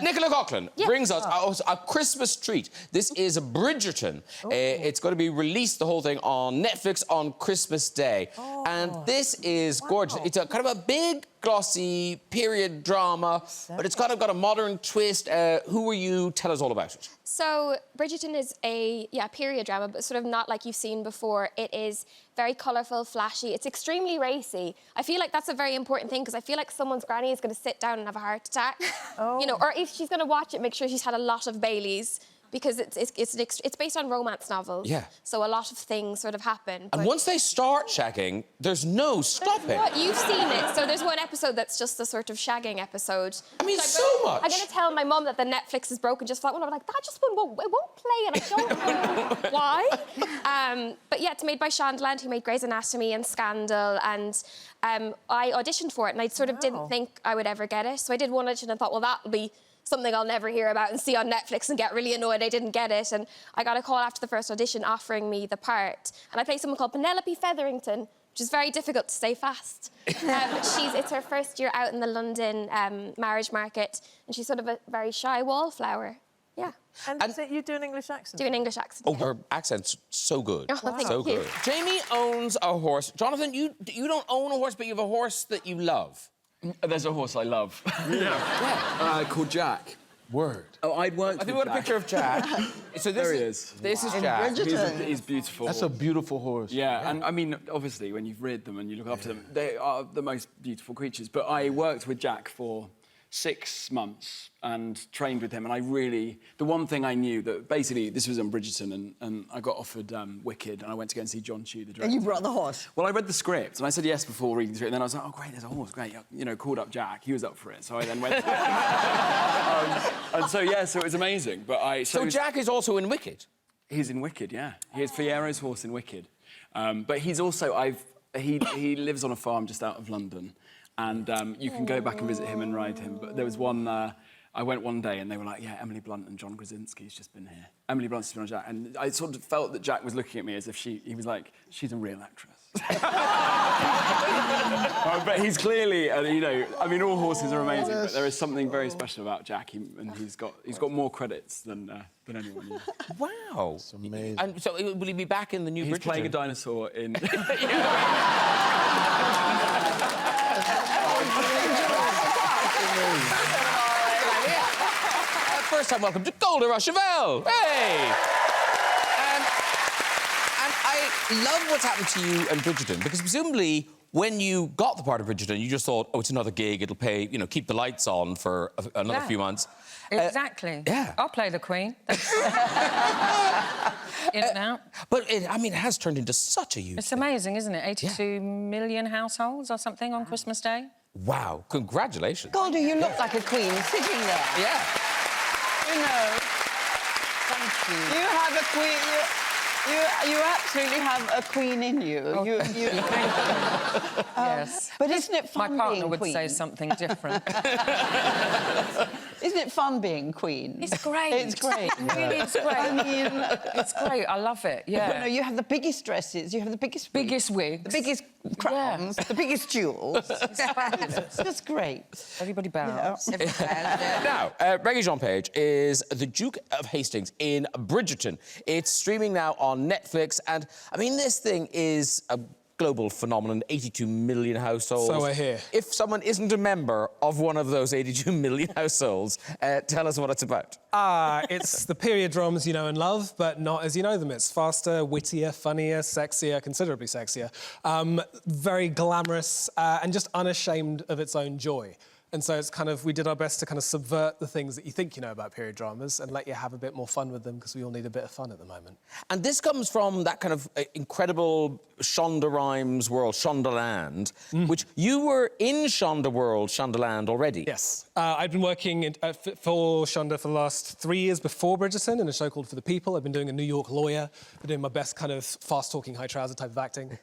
Nicola Coughlan brings us a Christmas treat. This is Bridgerton. It's going to be released, the whole thing, on Netflix on Christmas Day. And this is gorgeous. It's a kind of a big, glossy period drama, but it's kind of got a modern twist. Who are you? Tell us all about it. So, Bridgerton is a period drama, but sort of not like you've seen before. It is very colourful, flashy. It's extremely racy. I feel like that's a very important thing because I feel like someone's granny is going to sit down and have a heart attack. You know, or if she's going to watch it, make sure she's had a lot of Baileys. Because it's based on romance novels. Yeah. So a lot of things sort of happen. And once they start shagging, there's no stopping. What? You've seen it. So there's one episode that's just the sort of shagging episode. I mean, so much. I'm going to tell my mum that the Netflix is broken just for that one. I'm like, that just won't play, and I don't know why. But yeah, it's made by Shondaland, who made Grey's Anatomy and Scandal, and I auditioned for it, and I sort of didn't think I would ever get it. So I did one audition and thought, well, that'll be something I'll never hear about and see on Netflix and get really annoyed I didn't get it. And I got a call after the first audition offering me the part. And I play someone called Penelope Featherington, which is very difficult to say fast. It's her first year out in the London marriage market, and she's sort of a very shy wallflower. Yeah. And so you do an English accent? Do an English accent. Oh, her accent's so good. Oh, so good. Jamie owns a horse. Jonathan, you don't own a horse, but you have a horse that you love. There's a horse I love. Called Jack. Word. Oh, I'd worked I think we got a picture of Jack. So there he is. This is Jack. He's beautiful. That's a beautiful horse. Yeah, and I mean, obviously, when you've reared them and you look after them, they are the most beautiful creatures. But I worked with Jack for 6 months and trained with him, and the one thing I knew that basically this was on Bridgerton, and I got offered Wicked, and I went to go and see John Chu, the director. And you brought the horse? Well, I read the script, and I said yes before reading through it, and then I was like, oh, great, there's a horse, great. You know, called up Jack, he was up for it, so I then went and so, yeah, so it was amazing, but So Jack is also in Wicked? He's in Wicked, yeah. He is Fiero's horse in Wicked. But he's also, he lives on a farm just out of London, and you can go back and visit him and ride him. But there was one, I went one day and they were like, yeah, Emily Blunt and John Krasinski's just been here. Emily Blunt's been on Jack. And I sort of felt that Jack was looking at me as if he was like, she's a real actress. But he's clearly, you know, I mean, all horses are amazing, but there is something very special about Jack, and he's got more credits than anyone. Yeah. Wow. That's amazing. And so will he be back in the new Bridgerton? He's playing a dinosaur in... First time welcome to Golda Rochevelle. Hey! And I love what's happened to you and Bridgerton, because presumably when you got the part of Bridgerton, you just thought, oh, it's another gig, it'll pay, you know, keep the lights on for another few months. Exactly. Yeah. I'll play the Queen. In and out. But I mean, it has turned into such a huge It's amazing, isn't it? 82 million households or something on Christmas Day. Wow, congratulations. Golda, you look like a queen sitting there. Yeah. You know, Thank you. you have a queen. You absolutely have a queen in you. Oh, yes. But isn't it fun My partner being would queen? say something different. Isn't it fun being queen? It's great. It's great. Really, it's great. I mean, it's great. I love it. Yeah. You know, you have the biggest dresses. You have the biggest wigs, the biggest crowns, the biggest jewels. It's fabulous. It's just great. Everybody bows. Now, Regé-Jean Page is the Duke of Hastings in Bridgerton. It's streaming now on Netflix, and I mean, this thing is a global phenomenon, 82 million households. So I hear. If someone isn't a member of one of those 82 million households, tell us what it's about. It's the period dramas you know and love, but not as you know them. It's faster, wittier, funnier, sexier, considerably sexier, very glamorous, and just unashamed of its own joy. And so it's kind of, we did our best to kind of subvert the things that you think you know about period dramas and let you have a bit more fun with them, because we all need a bit of fun at the moment. And this comes from that kind of incredible Shonda Rhimes world, Shondaland, which you were in Shondaland already. Yes. I'd been working for Shonda for the last 3 years before Bridgerton in a show called For the People. I've been doing a New York lawyer, been doing my best kind of fast-talking, high-trouser type of acting.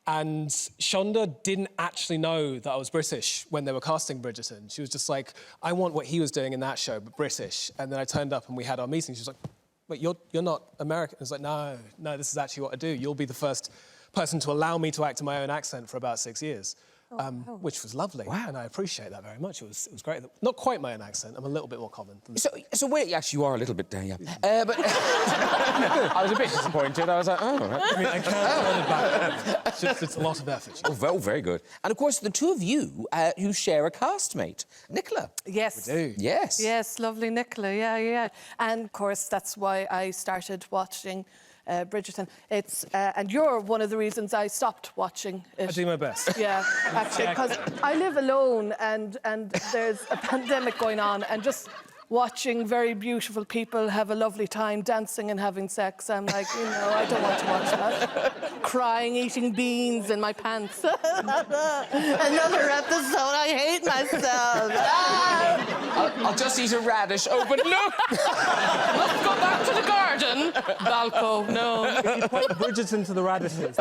And Shonda didn't actually know that I was British when they were casting Bridgerton. She was just like, I want what he was doing in that show, but British. And then I turned up and we had our meeting. She was like, wait, you're not American? I was like, no, this is actually what I do. You'll be the first person to allow me to act in my own accent for about 6 years. which was lovely. Wow. And I appreciate that very much. It was great. Not quite my own accent. I'm a little bit more common. Than So wait, actually, you are a little bit, yeah. But I was a bit disappointed. I was like, oh. I mean, I can't turn it back. It's a lot of effort. Oh, very good. And of course, the two of you, you share a castmate, Nicola. Yes. Do. Yes. Yes, lovely Nicola, yeah. And of course, that's why I started watching Bridgerton. And you're one of the reasons I stopped watching it. I do my best. Yeah, actually, because I live alone and there's a pandemic going on, and just watching very beautiful people have a lovely time dancing and having sex, I'm like, I don't want to watch that. Crying, eating beans in my pants. Another episode, I hate myself. I'll just eat a radish. Oh, but no! Let's go back to the garden. Balco, no. You point Bridgerton to the radishes.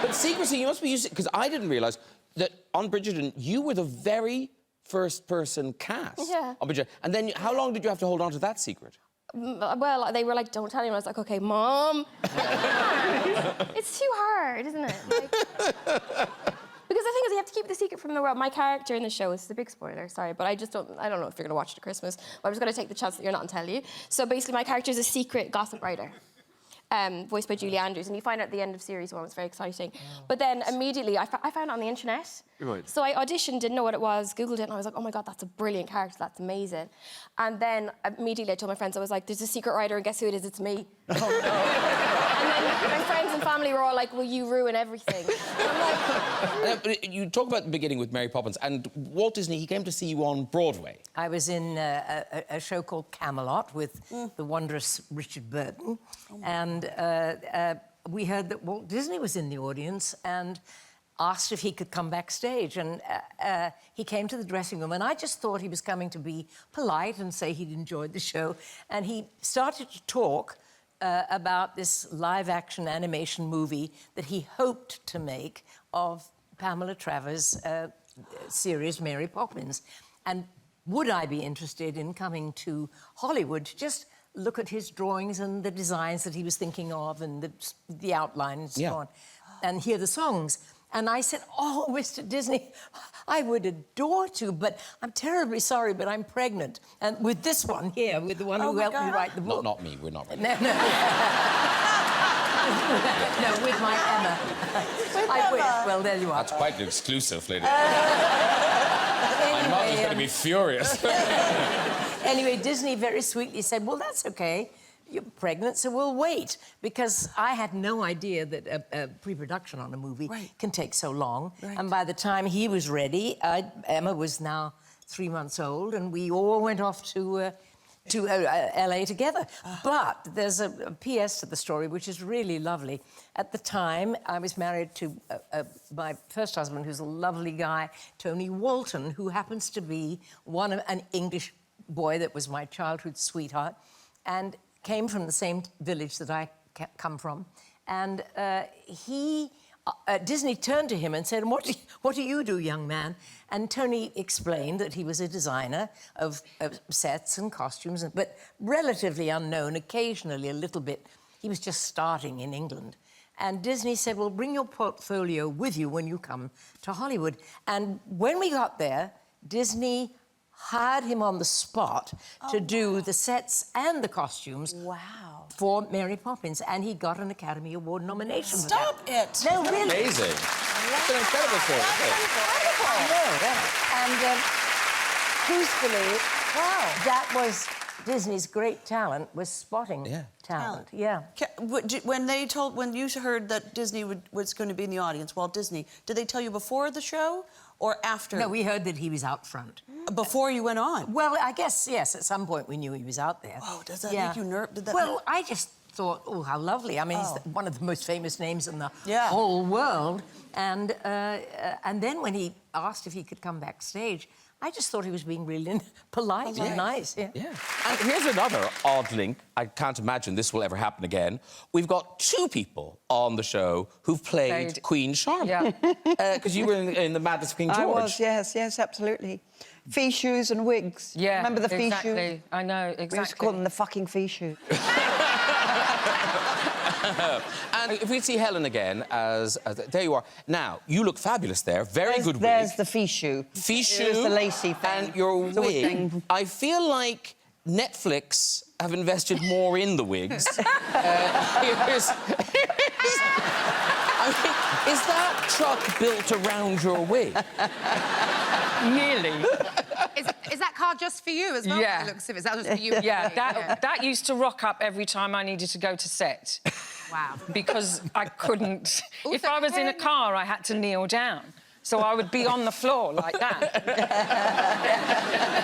But secrecy, you must be used to... Because I didn't realise that on Bridgerton, you were the very first person cast. Yeah. On Bridgerton. And then how long did you have to hold on to that secret? Well, they were like, don't tell anyone. I was like, OK, Mom. It's too hard, isn't it? Because the thing is, you have to keep the secret from the world. My character in the show, it's a big spoiler, sorry, but I don't know if you're going to watch it at Christmas, but I'm just going to take the chance that you're not and tell you. So basically, my character is a secret gossip writer. Voiced by Julie Andrews, and you find out at the end of series 1. It's very exciting. But then immediately, I found it on the internet. Right. So I auditioned, didn't know what it was, Googled it, and I was like, oh my God, that's a brilliant character, that's amazing. And then immediately I told my friends, I was like, there's a secret writer, and guess who it is? It's me. Oh, no. And then my friends and family were all like, well, you ruin everything. And I'm like... But you talk about the beginning with Mary Poppins, and Walt Disney, he came to see you on Broadway. I was in a show called Camelot with the wonderous Richard Burton. And we heard that Walt Disney was in the audience and asked if he could come backstage. And he came to the dressing room, and I just thought he was coming to be polite and say he'd enjoyed the show. And he started to talk about this live-action animation movie that he hoped to make of Pamela Travers' series Mary Poppins. And would I be interested in coming to Hollywood to just look at his drawings and the designs that he was thinking of and the outlines and so on, and hear the songs? And I said, oh, Mr. Disney, I would adore to, but I'm terribly sorry, but I'm pregnant. And with this one here, with the one who helped me write the book. Not me, we're not ready. No. No, with my Emma. I wish. Well, there you are. That's quite an exclusive, lady. My mother's going to be furious. Anyway, Disney very sweetly said, well, that's OK. You're pregnant, so we'll wait. Because I had no idea that a pre-production on a movie can take so long. Right. And by the time he was ready, Emma was now 3 months old, and we all went off to LA together. But there's a PS to the story, which is really lovely. At the time, I was married to my first husband, who's a lovely guy, Tony Walton, who happens to be an English boy that was my childhood sweetheart, and came from the same village that I come from. And Disney turned to him and said, what do you do, young man? And Tony explained that he was a designer of sets and costumes, but relatively unknown, occasionally a little bit. He was just starting in England. And Disney said, well, bring your portfolio with you when you come to Hollywood. And when we got there, Disney hired him on the spot to do the sets and the costumes for Mary Poppins, and he got an Academy Award nomination for that. Stop it! No, really. Amazing. It's an incredible story, isn't it? I know, yeah. And truthfully, that was Disney's great talent, was spotting talent. Yeah. When you heard that Disney was going to be in the audience, Walt Disney, did they tell you before the show or after? No, we heard that he was out front. Before you went on? Well, I guess, yes, at some point we knew he was out there. Oh, does that make you nervous? Well, I just thought, oh, how lovely. I mean, he's one of the most famous names in the Yeah. whole world. And then when he asked if he could come backstage, I just thought he was being really polite and nice. Yeah. And here's another odd link. I can't imagine this will ever happen again. We've got 2 people on the show who've played Queen Charlotte. Yeah. Because you were in the Madness of King George. I was, yes, absolutely. Fee shoes and wigs. Yeah, remember the fee shoes? exactly. I know, exactly. We used to call them the fucking fee shoes. And if we see Helen again as there you are. Now, you look fabulous there. Very good wig. There's the fichu. Fichu. There's the lacy thing. And your It's a wig. thing. I feel like Netflix have invested more in the wigs. I mean, is that truck built around your wig? Nearly. Is that car just for you as well? Yeah. It looks as if it's just for you. Yeah, that used to rock up every time I needed to go to set. Wow. Because I couldn't... if Also, I was in a car, I had to kneel down. So I would be on the floor like that.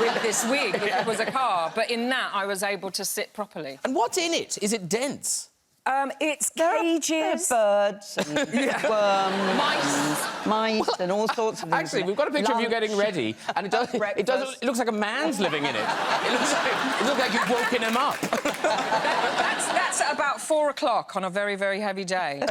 With this wig, if it was a car. But in that, I was able to sit properly. And what's in it? Is it dense? It's There are cages. birds and worms, mice and all sorts of things. Actually, we've got a picture of you getting ready, and it looks like a man's living in it. It looks like you've woken him up. That's at about 4 o'clock on a very, very heavy day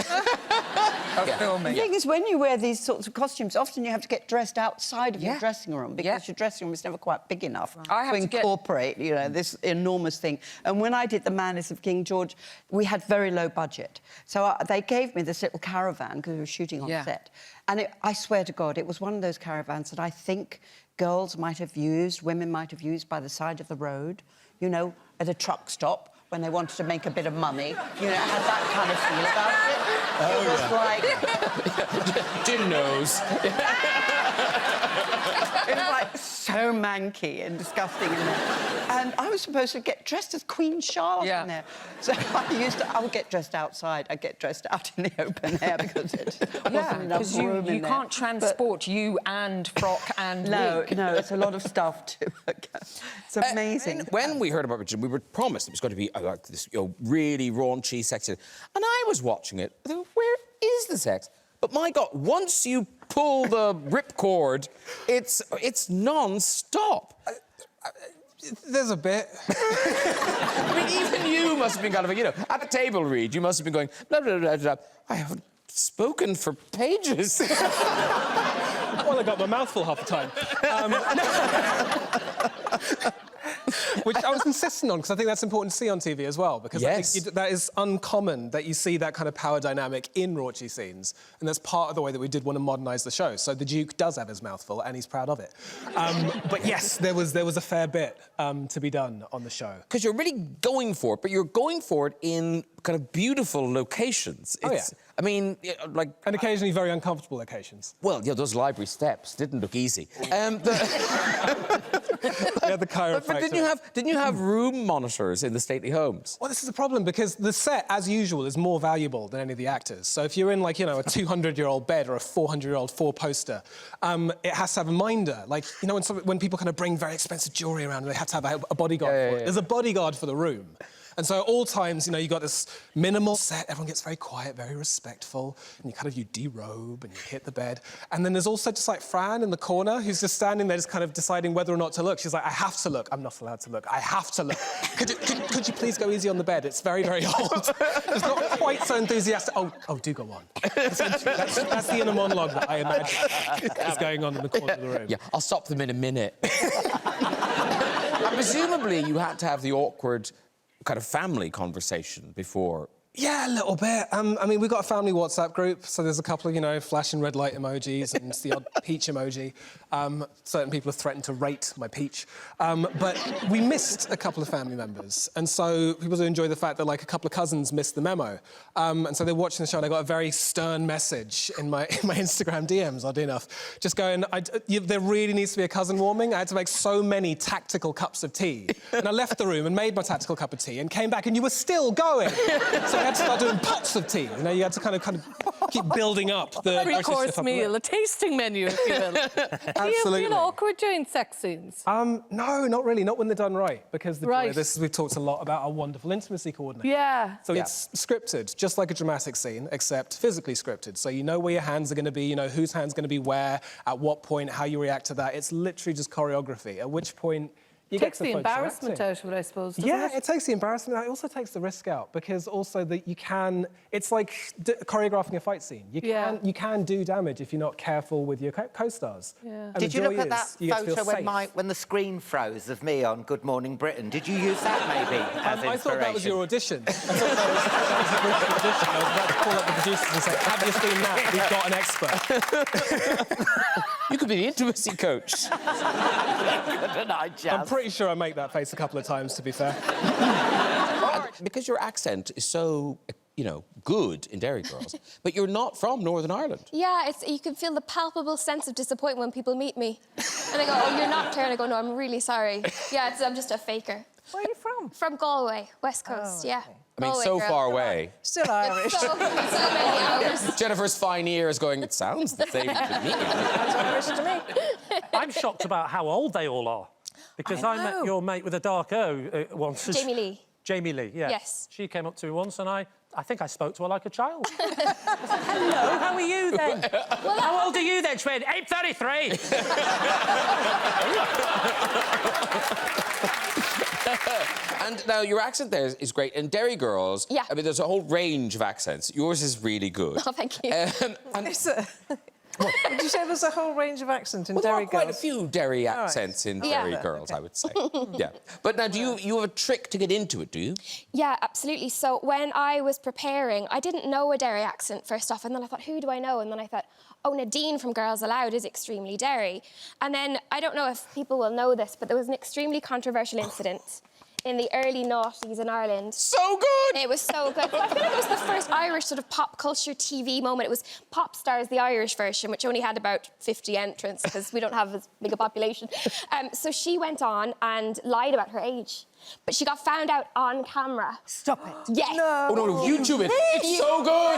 of filming. The thing is, when you wear these sorts of costumes, often you have to get dressed outside of your dressing room because your dressing room is never quite big enough I have to to get- incorporate, you know, this enormous thing. And when I did The Madness of King George, we had very low budget. So they gave me this little caravan because we were shooting on set. And I swear to God, it was one of those caravans that I think girls might have used, women might have used by the side of the road, you know, at a truck stop when they wanted to make a bit of money. You know, it had that kind of feel about it. It was like... Gin nose. It was like so manky and disgusting in there. And I was supposed to get dressed as Queen Charlotte in there. So I would get dressed outside. I'd get dressed out in the open air because it wasn't enough room in there. You can't transport you and frock and wig. No, it's a lot of stuff too. It's amazing. When we heard about Bridgerton, we were promised it was going to be like this, you know, really raunchy, sexy. And I was watching it. I thought, where is the sex? But my God, once you pull the ripcord, it's non-stop. There's a bit. I mean, even you must have been kind of, you know, at the table read, you must have been going, blah, blah, blah, blah. I haven't spoken for pages. Well, I got my mouth full half the time. Which I was insisting on, because I think that's important to see on TV as well, because I think that is uncommon, that you see that kind of power dynamic in raunchy scenes, and that's part of the way that we did want to modernise the show. So the Duke does have his mouth full, and he's proud of it. But yes, there was a fair bit to be done on the show. Because you're really going for it, but you're going for it in kind of beautiful locations. I mean, like... And occasionally very uncomfortable locations. Well, yeah, those library steps didn't look easy. Yeah, the chiropractor. But didn't you have room monitors in the stately homes? Well, this is a problem, because the set, as usual, is more valuable than any of the actors. So if you're in, like, you know, a 200-year-old bed or a 400-year-old four-poster, it has to have a minder. Like, you know, when people kind of bring very expensive jewellery around, they have to have a bodyguard for it. There's a bodyguard for the room. And so at all times, you know, you've got this minimal set, everyone gets very quiet, very respectful, and you derobe and you hit the bed. And then there's also just, like, Fran in the corner, who's just standing there just kind of deciding whether or not to look. She's like, I have to look. I'm not allowed to look. I have to look. Could you please go easy on the bed? It's very, very old. It's not quite so enthusiastic. Oh, do go on. That's the inner monologue that I imagine is going on in the corner of the room. Yeah, I'll stop them in a minute. And presumably you had to have the awkward kind of family conversation before. Yeah, a little bit. I mean, we've got a family WhatsApp group, so there's a couple of, you know, flashing red light emojis and the odd peach emoji. Certain people have threatened to rate my peach. But we missed a couple of family members, and so people do enjoy the fact that, like, a couple of cousins missed the memo. And so they're watching the show, and I got a very stern message in my Instagram DMs, oddly enough, just going, there really needs to be a cousin warming. I had to make so many tactical cups of tea. And I left the room and made my tactical cup of tea and came back, and you were still going. So I had to start doing pots of tea. You know, you had to kind of keep building up the... Three-course meal, a tasting menu, if you will. Absolutely. Do you feel awkward during sex scenes? No, not really. Not when they're done right, because we've talked a lot about our wonderful intimacy coordinator. Yeah. So it's scripted, just like a dramatic scene, except physically scripted. So you know where your hands are going to be, you know whose hand's going to be where, at what point, how you react to that. It's literally just choreography, at which point... You takes get the to focus on embarrassment acting. out of it, I suppose, doesn't Yeah, it? it takes the embarrassment out. It also takes the risk out because also that you can. It's like choreographing a fight scene. You can do damage if you're not careful with your co-stars. Yeah. And Did the you look joy at that is you get to feel photo safe. when the screen froze of me on Good Morning Britain? Did you use that maybe as I thought that was your inspiration? audition. I thought that was a brilliant audition. I was about to call up the producers and say, have you seen that? We've got an expert. You could be the intimacy coach. I'm pretty sure I make that face a couple of times, to be fair. Because your accent is so, you know, good in Derry Girls, but you're not from Northern Ireland. Yeah, you can feel the palpable sense of disappointment when people meet me. And they go, oh, you're not Claire. And I go, no, I'm really sorry. Yeah, I'm just a faker. Where are you from? From Galway, West Coast, yeah. I mean, Galway so girl. far away. Still Irish. So many hours. Jennifer's fine ears going, it sounds the same to me. Irish to me. I'm shocked about how old they all are. Because I met your mate with a dark O once. Jamie Lee. Jamie Lee, yeah. Yes. She came up to me once and I think I spoke to her like a child. I said, hello, how are you then? How old are you then? She went, 8:33. And now your accent there is great. And Derry Girls, yeah. I mean, there's a whole range of accents. Yours is really good. Oh, thank you. Did you say there's a whole range of accent in Well, there Derry are quite a Girls? few Derry accents in Yeah. Derry Girls, I would say. Yeah. But now, do you have a trick to get into it, do you? Yeah, absolutely. So when I was preparing, I didn't know a Derry accent first off, and then I thought, who do I know? And then I thought, oh, Nadine from Girls Aloud is extremely Derry. And then, I don't know if people will know this, but there was an extremely controversial incident in the early noughties in Ireland. So good! It was so good. I feel like it was the first Irish sort of pop culture TV moment. It was Pop Stars, the Irish version, which only had about 50 entrants because we don't have as big a population. So she went on and lied about her age. But she got found out on camera. Stop it. Yes. Oh, no, YouTube it. It's so good!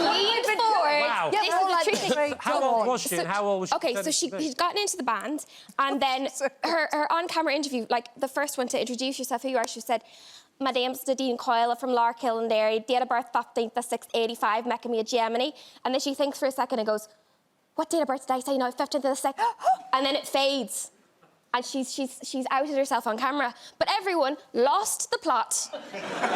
Lean forward. Wow. This is the trick thing. How old was she? So- How old was she? OK, so she'd gotten into the band, and then her on-camera interview, like the first one to introduce yourself, who you are, she said, my name's Nadine Coyle from Larkhill in Derry, date of birth 15th of 6th, 85, making me a Gemini. And then she thinks for a second and goes, what date of birth did I say now, 15th of the 6th? And then it fades. And she's outed herself on camera. But everyone lost the plot.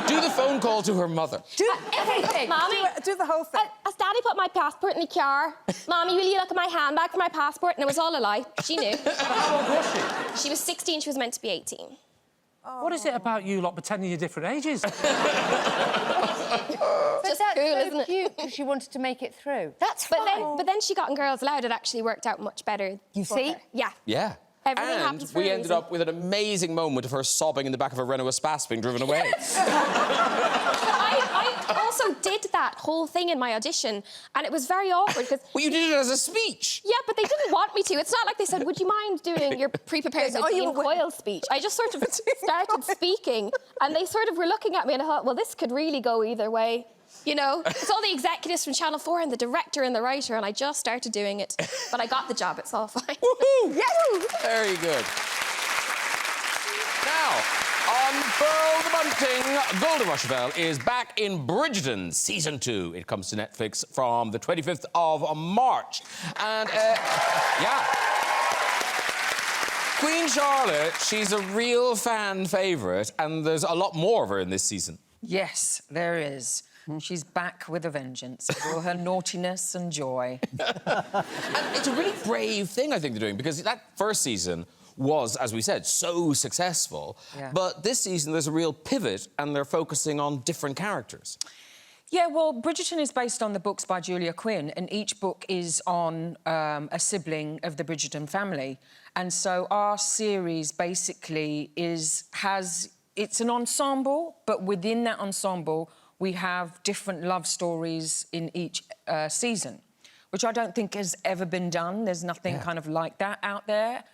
Do the phone call to her mother. Do everything. Mommy, do the whole thing. As Daddy put my passport in the car, Mommy, will you look at my handbag for my passport? And it was all a lie. She knew. How old was she? She was 16, she was meant to be 18. What is it about you lot pretending you're different ages? Just cool, isn't it? Cute, 'cause she wanted to make it through. That's fine. But then she got in Girls Aloud. It actually worked out much better. You for see? her. Yeah. Yeah. Everything and happens for we a ended reason. up with an amazing moment of her sobbing in the back of a Renault Espace being driven away. I also did that whole thing in my audition, and it was very awkward because... Well, you did it as a speech. Yeah, but they didn't want me to. It's not like they said, would you mind doing your pre-prepared Nadine Coyle speech? I just sort of started speaking, and they sort of were looking at me, and I thought, well, this could really go either way. You know, it's all the executives from Channel 4 and the director and the writer, and I just started doing it. But I got the job, it's all fine. Woohoo! Yes! Very good. Now, unfurl the bunting. Golden Rochevelle is back in Bridgerton, Season 2. It comes to Netflix from the 25th of March. And, yeah. Queen Charlotte, she's a real fan favourite, and there's a lot more of her in this season. Yes, there is. She's back with a vengeance, with all her naughtiness and joy. And it's a really brave thing, I think, they're doing, because that first season was, as we said, so successful. Yeah. But this season, there's a real pivot, and they're focusing on different characters. Yeah, well, Bridgerton is based on the books by Julia Quinn, and each book is on a sibling of the Bridgerton family. And so our series basically it's an ensemble, but within that ensemble, we have different love stories in each season, which I don't think has ever been done. There's nothing kind of like that out there.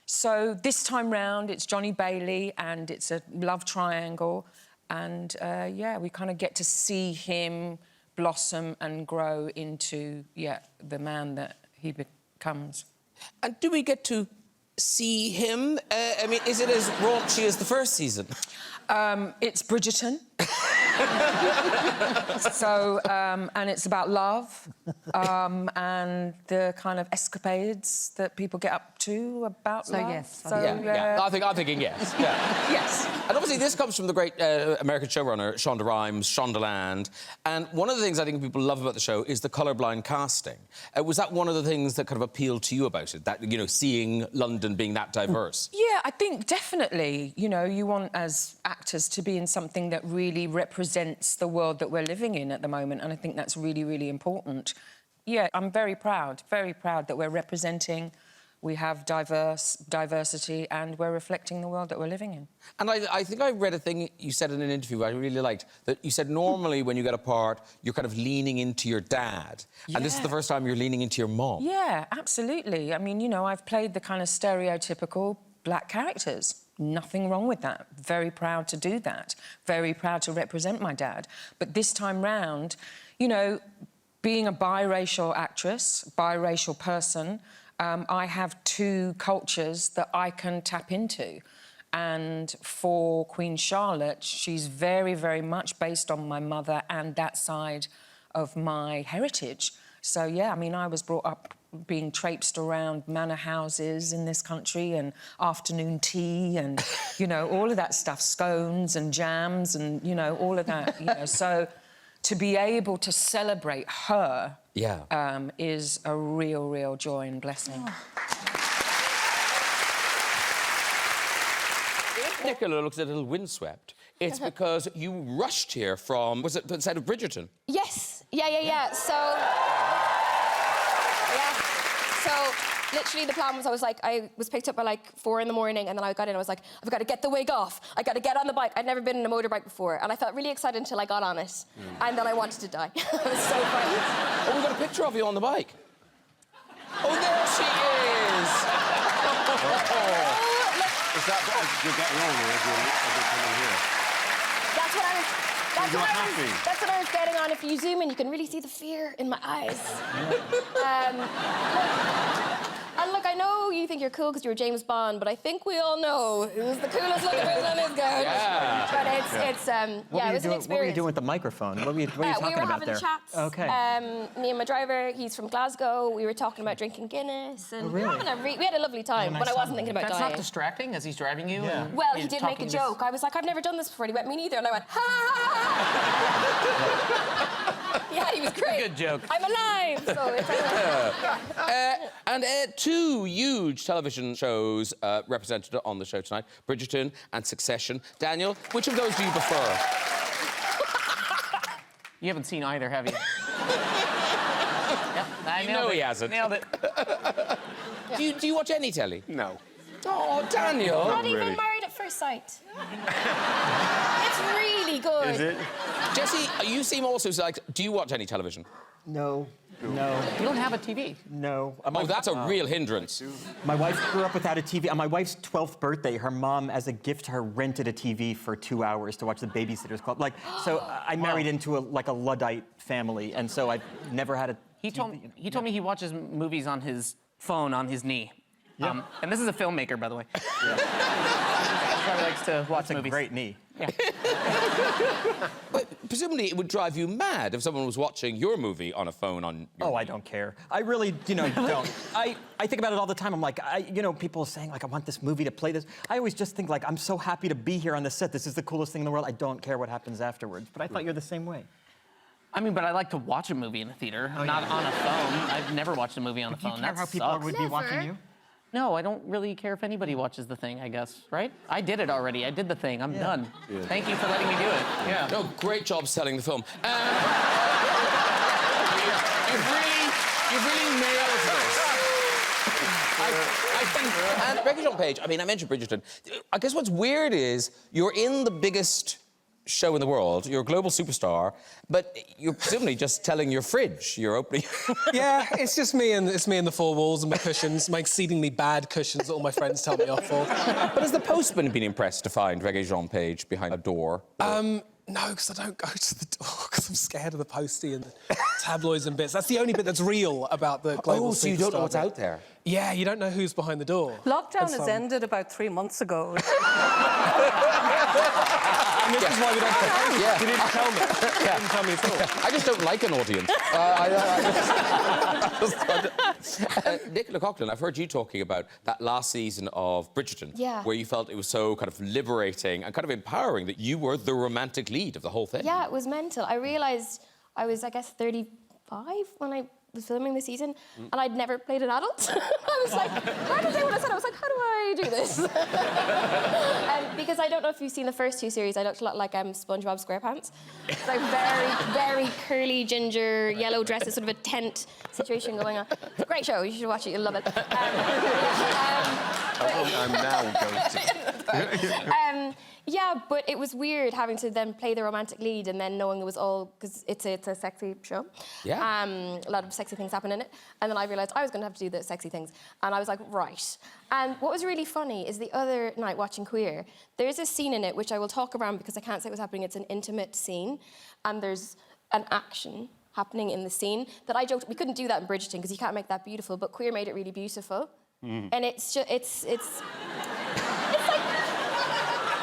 So this time round, it's Johnny Bailey, and it's a love triangle. And, yeah, we kind of get to see him blossom and grow into, the man that he becomes. And do we get to see him? I mean, is it as raunchy as the first season? It's Bridgerton. So, and it's about love and the kind of escapades that people get up to about So, love. yes. So, Yeah. I'm thinking yes. Yeah. yes. And obviously this comes from the great American showrunner, Shonda Rhimes, Shondaland. And one of the things I think people love about the show is the colourblind casting. Was that one of the things that kind of appealed to you about it? That, you know, seeing London being that diverse? Yeah, I think definitely, you know, you want as actors to be in something that really represents the world that we're living in at the moment, and I think that's really, really important. Yeah, I'm very proud that we're representing, we have diversity, and we're reflecting the world that we're living in. And I think I read a thing you said in an interview I really liked, that you said normally when you get a part, you're kind of leaning into your dad. Yeah. And this is the first time you're leaning into your mom. Yeah, absolutely. I mean, you know, I've played the kind of stereotypical black characters. Nothing wrong with that. Very proud to do that. Very proud to represent my dad. But this time round, you know, being a biracial actress, biracial person, I have two cultures that I can tap into. And for Queen Charlotte, she's very, very much based on my mother and that side of my heritage. So, yeah, I mean, I was brought up being traipsed around manor houses in this country and afternoon tea and, you know, all of that stuff, scones and jams and, you know, all of that, you know. So to be able to celebrate her is a real, real joy and blessing. If Nicola looks a little windswept, it's because you rushed here from, was it the set of Bridgerton? Yes. Yeah. So literally the plan was I was picked up by like 4 in the morning, and then I got in, I was like, I've got to get the wig off. I got to get on the bike. I'd never been in a motorbike before, and I felt really excited until I got on it. And then I wanted to die. I was so frightened. Oh, we got a picture of you on the bike. Oh, there she is! Is that as you're getting older, as you're coming here? That's what I was getting on. If you zoom in, you can really see the fear in my eyes. And look, I know you think you're cool because you're James Bond, but I think we all know who's the coolest looking person on this couch. Yeah. But it was an experience. What were you doing with the microphone? What were you talking about there? We were having chats. Okay. Me and my driver, he's from Glasgow. We were talking about drinking Guinness, and we had a lovely time. But I wasn't thinking about dying. That's not distracting as he's driving you. Yeah. And Well, he did make a joke. I was like, I've never done this before. And he went, me neither. And I went, ha ha. Yeah, he was great. Good joke. I'm alive. So it's And two huge television shows represented on the show tonight, Bridgerton and Succession. Daniel, which of those do you prefer? You haven't seen either, have you? Yep, I You know he hasn't. Nailed it. Do you watch any telly? No. Oh, Daniel. not even Married at First Sight. It's really good. Is it? Jesse, you seem also like, do you watch any television? No. You don't have a TV. No. Oh, that's a real hindrance. My wife grew up without a TV. On my wife's 12th birthday, her mom, as a gift to her, rented a TV for 2 hours to watch the Babysitters Club. Like, so I married into a Luddite family, and so I never had a He told me he watches movies on his phone on his knee. Yeah. And this is a filmmaker, by the way. Yeah. He probably likes to watch That's movies. a great knee. Yeah. But presumably it would drive you mad if someone was watching your movie on a phone on your... Oh, I don't care. I really, don't. I think about it all the time. I'm like, people saying, like, I want this movie to play this. I always just think, like, I'm so happy to be here on the set. This is the coolest thing in the world. I don't care what happens afterwards. But I thought you're the same way. I mean, but I like to watch a movie in a theater, not on a phone. I've never watched a movie on a phone. Do you care how people would be watching you? No, I don't really care if anybody watches the thing, I guess, right? I did it already. I did the thing. I'm done. Yeah. Thank you for letting me do it. Yeah. No, great job selling the film. You've really nailed this. I think, and Reggie-Jean Page, I mean, I mentioned Bridgerton. I guess what's weird is you're in the biggest show in the world, you're a global superstar, but you're presumably just telling your fridge you're opening. Yeah, it's just me and the four walls and my cushions, my exceedingly bad cushions that all my friends tell me off for. But has the postman been impressed to find Reggie-Jean Page behind a door? No, because I don't go to the door because I'm scared of the postie and the tabloids and bits. That's the only bit that's real about the global superstar. So you don't know what's out there? Yeah, you don't know who's behind the door. Lockdown And has some- ended about 3 months ago. And this is why we don't... Yeah. You didn't tell me. You didn't tell me at all. I just don't like an audience. Nicola Coughlan, I've heard you talking about that last season of Bridgerton, Yeah. where you felt it was so kind of liberating and kind of empowering that you were the romantic lead of the whole thing. Yeah, it was mental. I realised I was, I guess, 35 when I was filming the season, and I'd never played an adult. I was like, right at the day when I said, I was like, how do I do this? Because I don't know if you've seen the first 2 series, I looked a lot like SpongeBob SquarePants. It's like very, very curly, ginger, yellow dresses, sort of a tent situation going on. It's a great show. You should watch it. You'll love it. I'm now going to. Yeah, but it was weird having to then play the romantic lead and then knowing it was all... Because it's a sexy show. Yeah. A lot of sexy things happen in it. And then I realised I was going to have to do the sexy things. And I was like, right. And what was really funny is the other night watching Queer, there's a scene in it which I will talk around because I can't say what's happening. It's an intimate scene. And there's an action happening in the scene that I joked... We couldn't do that in Bridgerton because you can't make that beautiful, but Queer made it really beautiful. And it's just... It's like...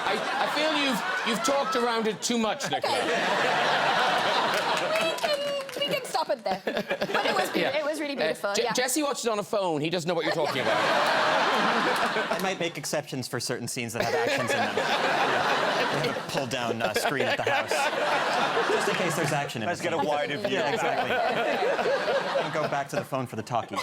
I feel you've talked around it too much, Nicola. We can stop it there. But it was beautiful. It was really beautiful. Yeah. Jesse watched it on a phone. He doesn't know what you're talking about. I might make exceptions for certain scenes that have actions in them. We have a pull-down screen at the house. Just in case there's action in it. Let's get a wider view. Yeah, exactly. And go back to the phone for the talkie.